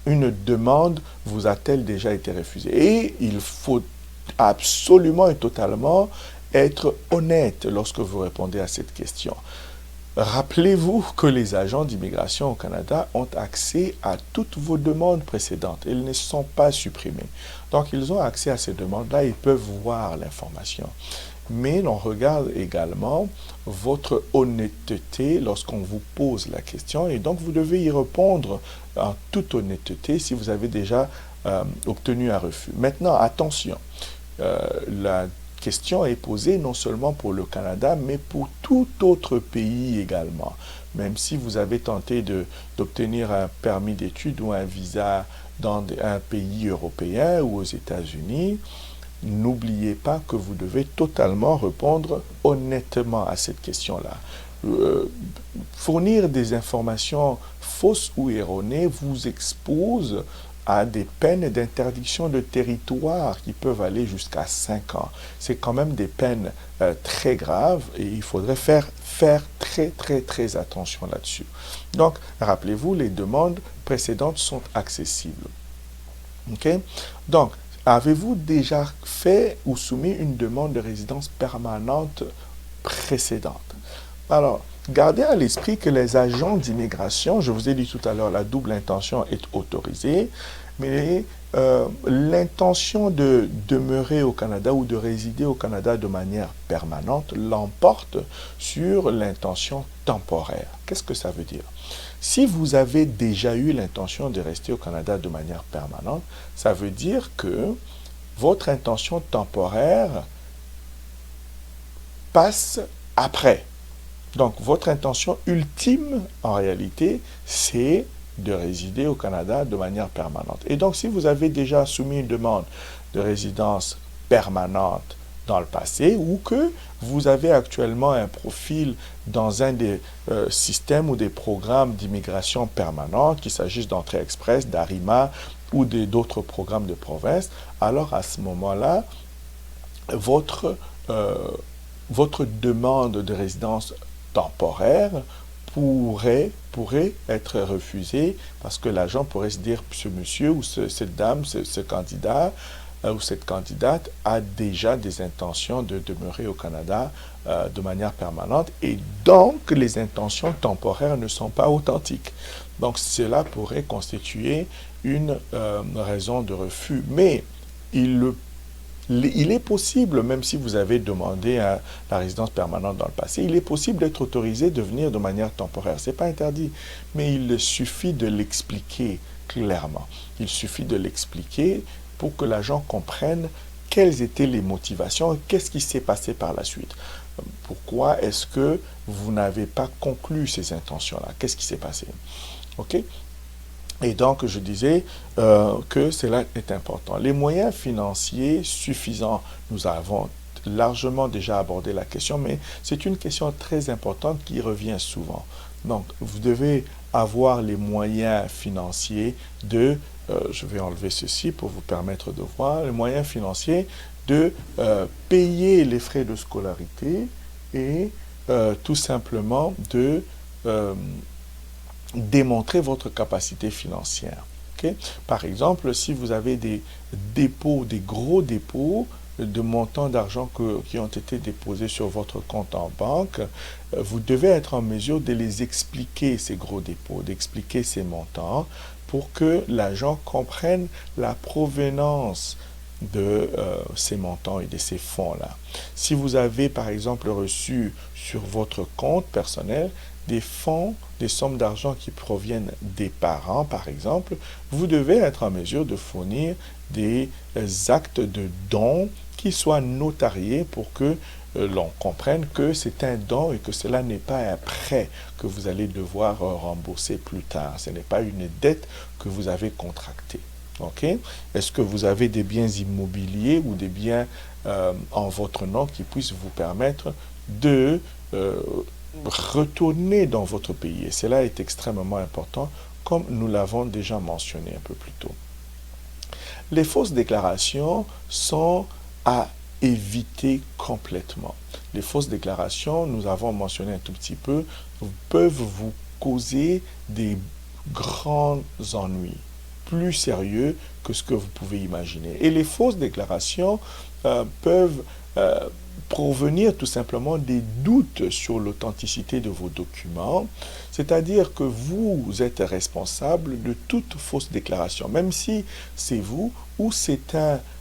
Une demande vous a-t-elle déjà été refusée? Et il faut absolument et totalement être honnête lorsque vous répondez à cette question. Rappelez-vous que les agents d'immigration au Canada ont accès à toutes vos demandes précédentes. Elles ne sont pas supprimées. Donc, ils ont accès à ces demandes-là, ils peuvent voir l'information. Mais l'on regarde également votre honnêteté lorsqu'on vous pose la question et donc vous devez y répondre en toute honnêteté si vous avez déjà obtenu un refus. Maintenant, attention, la question est posée non seulement pour le Canada, mais pour tout autre pays également. Même si vous avez tenté d'obtenir un permis d'études ou un visa dans un pays européen ou aux États-Unis, n'oubliez pas que vous devez totalement répondre honnêtement à cette question-là. Fournir des informations fausses ou erronées vous expose à des peines d'interdiction de territoire qui peuvent aller jusqu'à 5 ans. C'est quand même des peines très graves et il faudrait faire très attention là-dessus. Donc, rappelez-vous, les demandes précédentes sont accessibles. OK? Donc, avez-vous déjà fait ou soumis une demande de résidence permanente précédente? Alors, gardez à l'esprit que les agents d'immigration, je vous ai dit tout à l'heure, la double intention est autorisée, mais l'intention de demeurer au Canada ou de résider au Canada de manière permanente l'emporte sur l'intention temporaire. Qu'est-ce que ça veut dire? Si vous avez déjà eu l'intention de rester au Canada de manière permanente, ça veut dire que votre intention temporaire passe après. Donc, votre intention ultime, en réalité, c'est de résider au Canada de manière permanente. Et donc, si vous avez déjà soumis une demande de résidence permanente dans le passé ou que vous avez actuellement un profil dans un des systèmes ou des programmes d'immigration permanente, qu'il s'agisse d'entrée express, d'ARIMA ou d'autres programmes de province, alors à ce moment-là, votre demande de résidence temporaire pourrait être refusée parce que l'agent pourrait se dire, ce monsieur ou cette dame, ce candidat, ou cette candidate a déjà des intentions de demeurer au Canada de manière permanente et donc les intentions temporaires ne sont pas authentiques. Donc cela pourrait constituer une raison de refus. Mais il est possible, même si vous avez demandé la résidence permanente dans le passé, il est possible d'être autorisé de venir de manière temporaire. Ce n'est pas interdit, mais il suffit de l'expliquer clairement. Il suffit de l'expliquer pour que l'agent comprenne quelles étaient les motivations et qu'est-ce qui s'est passé par la suite. Pourquoi est-ce que vous n'avez pas conclu ces intentions-là? Qu'est-ce qui s'est passé? OK? Et donc, je disais que cela est important. Les moyens financiers suffisants, nous avons largement déjà abordé la question, mais c'est une question très importante qui revient souvent. Donc, vous devez avoir les moyens financiers de, je vais enlever ceci pour vous permettre de voir, les moyens financiers de payer les frais de scolarité et tout simplement de démontrer votre capacité financière. Okay? Par exemple, si vous avez des dépôts, des gros dépôts de montants d'argent qui ont été déposés sur votre compte en banque, vous devez être en mesure de les expliquer, ces gros dépôts, d'expliquer ces montants pour que l'agent comprenne la provenance de ces montants et de ces fonds-là. Si vous avez, par exemple, reçu sur votre compte personnel des fonds, des sommes d'argent qui proviennent des parents, par exemple, vous devez être en mesure de fournir des actes de dons qui soient notariés pour que l'on comprenne que c'est un don et que cela n'est pas un prêt que vous allez devoir rembourser plus tard. Ce n'est pas une dette que vous avez contractée. Okay? Est-ce que vous avez des biens immobiliers ou des biens en votre nom qui puissent vous permettre de retourner dans votre pays? Et cela est extrêmement important, comme nous l'avons déjà mentionné un peu plus tôt. Les fausses déclarations sont à éviter complètement. Les fausses déclarations, nous avons mentionné un tout petit peu, peuvent vous causer des grands ennuis, plus sérieux que ce que vous pouvez imaginer. Et les fausses déclarations peuvent provenir tout simplement des doutes sur l'authenticité de vos documents, c'est-à-dire que vous êtes responsable de toute fausse déclaration, même si c'est vous ou c'est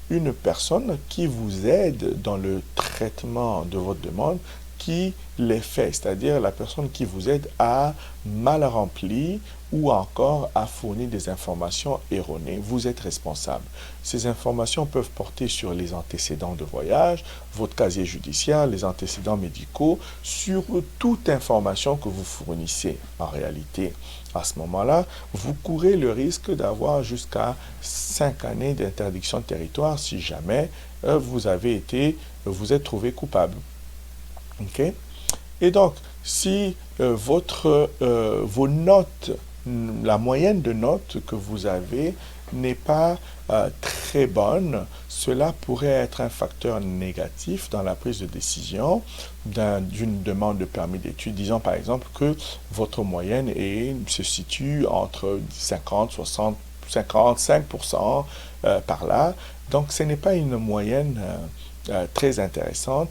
une personne qui vous aide dans le traitement de votre demande qui les fait, c'est-à-dire la personne qui vous aide à mal remplir ou encore à fournir des informations erronées. Vous êtes responsable. Ces informations peuvent porter sur les antécédents de voyage, votre casier judiciaire, les antécédents médicaux, sur toute information que vous fournissez. En réalité, à ce moment-là, vous courez le risque d'avoir jusqu'à 5 années d'interdiction de territoire si jamais vous êtes trouvé coupable. Okay? Et donc, si vos notes, la moyenne de notes que vous avez n'est pas très bonne, cela pourrait être un facteur négatif dans la prise de décision d'une demande de permis d'études. Disons par exemple que votre moyenne se situe entre 50, 60, 55% par là. Donc, ce n'est pas une moyenne très intéressante.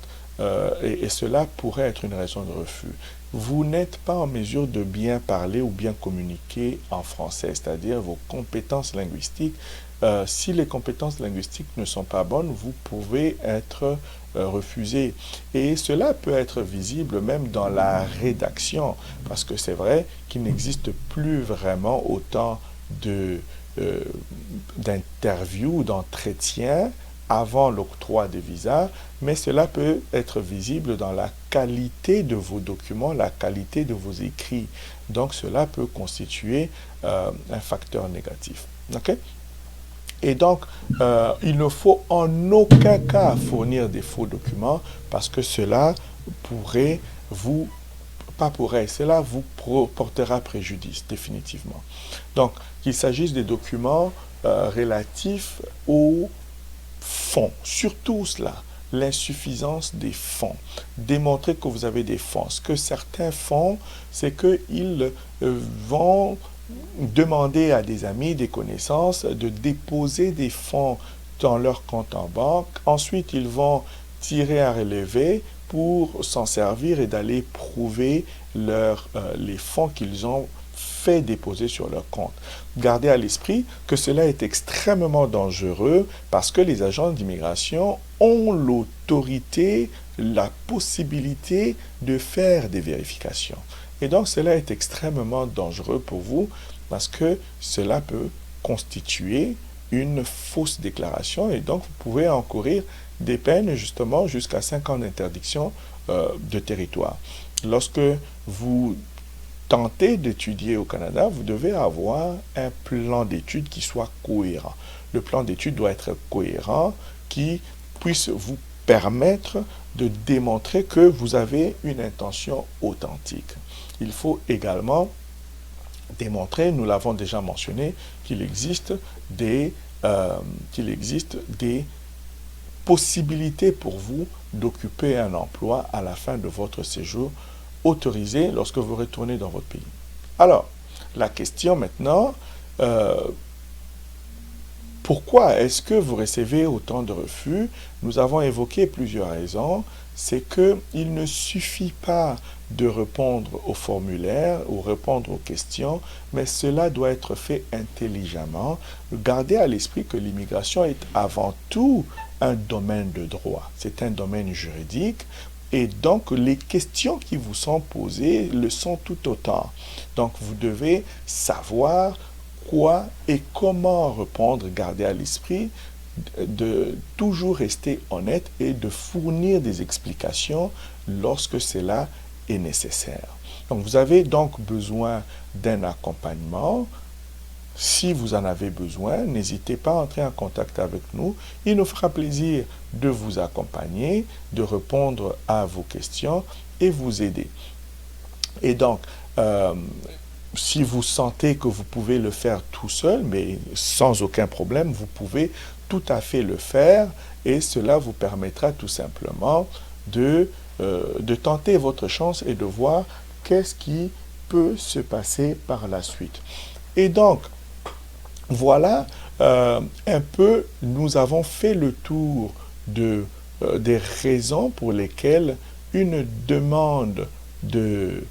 Et cela pourrait être une raison de refus. Vous n'êtes pas en mesure de bien parler ou bien communiquer en français, c'est-à-dire vos compétences linguistiques. Si les compétences linguistiques ne sont pas bonnes, vous pouvez être refusé. Et cela peut être visible même dans la rédaction, parce que c'est vrai qu'il n'existe plus vraiment autant d'interviews, d'entretiens avant l'octroi des visas, mais cela peut être visible dans la qualité de vos documents, la qualité de vos écrits. Donc, cela peut constituer un facteur négatif. Okay? Et donc, il ne faut en aucun cas fournir des faux documents parce que cela cela vous portera préjudice définitivement. Donc, qu'il s'agisse des documents relatifs aux fonds, surtout cela, l'insuffisance des fonds. Démontrer que vous avez des fonds. Ce que certains font, c'est qu'ils vont demander à des amis, des connaissances, de déposer des fonds dans leur compte en banque. Ensuite, ils vont tirer un relevé pour s'en servir et d'aller prouver les fonds qu'ils ont fait déposer sur leur compte. Gardez à l'esprit que cela est extrêmement dangereux parce que les agents d'immigration ont l'autorité, la possibilité de faire des vérifications. Et donc cela est extrêmement dangereux pour vous parce que cela peut constituer une fausse déclaration et donc vous pouvez encourir des peines justement jusqu'à 5 ans d'interdiction de territoire. Lorsque vous tentez d'étudier au Canada, vous devez avoir un plan d'études qui soit cohérent. Le plan d'études doit être cohérent, qui puisse vous permettre de démontrer que vous avez une intention authentique. Il faut également démontrer, nous l'avons déjà mentionné, qu'il existe des possibilités pour vous d'occuper un emploi à la fin de votre séjour autorisé lorsque vous retournez dans votre pays. Alors, la question maintenant, pourquoi est-ce que vous recevez autant de refus? Nous avons évoqué plusieurs raisons. C'est qu'il ne suffit pas de répondre au formulaire ou répondre aux questions, mais cela doit être fait intelligemment. Gardez à l'esprit que l'immigration est avant tout un domaine de droit. C'est un domaine juridique. Et donc, les questions qui vous sont posées le sont tout autant. Donc, vous devez savoir quoi et comment répondre. Gardez à l'esprit de toujours rester honnête et de fournir des explications lorsque cela est nécessaire. Donc, vous avez donc besoin d'un accompagnement. Si vous en avez besoin, n'hésitez pas à entrer en contact avec nous. Il nous fera plaisir de vous accompagner, de répondre à vos questions et vous aider. Et donc, si vous sentez que vous pouvez le faire tout seul, mais sans aucun problème, vous pouvez tout à fait le faire et cela vous permettra tout simplement de tenter votre chance et de voir qu'est-ce qui peut se passer par la suite. Et donc, voilà un peu, nous avons fait le tour des raisons pour lesquelles une demande de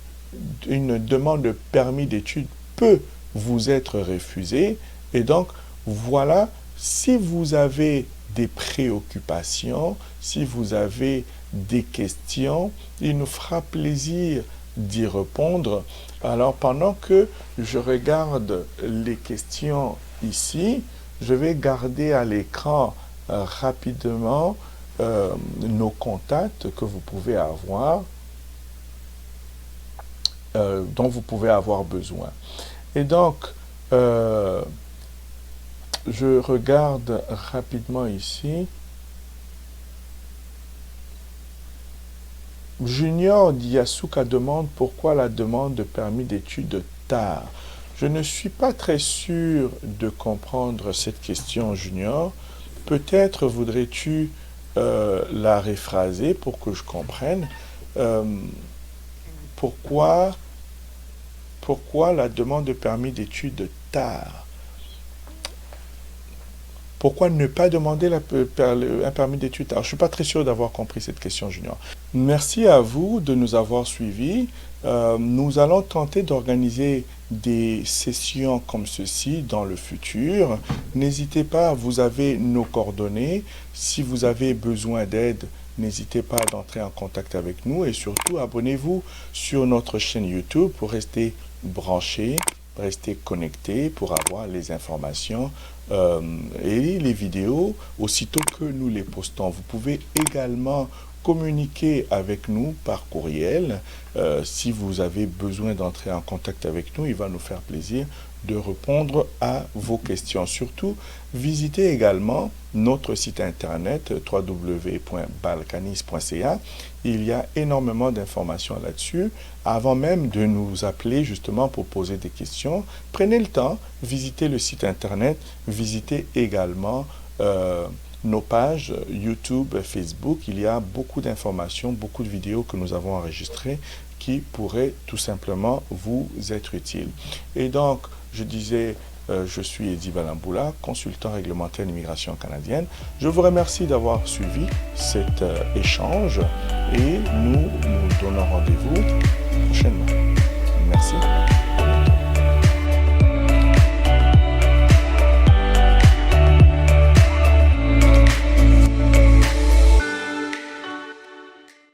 permis d'études peut vous être refusée. Et donc, voilà, si vous avez des préoccupations, si vous avez des questions, il nous fera plaisir d'y répondre. Alors, pendant que je regarde les questions ici, je vais garder à l'écran rapidement nos contacts que vous pouvez avoir, dont vous pouvez avoir besoin. Et donc, je regarde rapidement ici. Junior Diasuka demande pourquoi la demande de permis d'études tard. Je ne suis pas très sûr de comprendre cette question, Junior. Peut-être voudrais-tu la réphraser pour que je comprenne. Pourquoi la demande de permis d'études tard? Pourquoi ne pas demander un permis d'études? Alors, je ne suis pas très sûr d'avoir compris cette question, Junior. Merci à vous de nous avoir suivis. Nous allons tenter d'organiser des sessions comme ceci dans le futur. N'hésitez pas, vous avez nos coordonnées. Si vous avez besoin d'aide, n'hésitez pas d'entrer en contact avec nous et surtout abonnez-vous sur notre chaîne YouTube pour rester branché, rester connecté pour avoir les informations et les vidéos aussitôt que nous les postons. Vous pouvez également communiquer avec nous par courriel. Si vous avez besoin d'entrer en contact avec nous, il va nous faire plaisir de répondre à vos questions. Surtout, visitez également notre site internet www.balkanis.ca. Il y a énormément d'informations là-dessus. Avant même de nous appeler justement pour poser des questions, prenez le temps, visitez le site internet, visitez également nos pages YouTube, Facebook. Il y a beaucoup d'informations, beaucoup de vidéos que nous avons enregistrées qui pourraient tout simplement vous être utiles. Et donc, je disais Je suis Eddie Balamboula, consultant réglementaire d'immigration canadienne. Je vous remercie d'avoir suivi cet échange et nous nous donnons rendez-vous prochainement. Merci.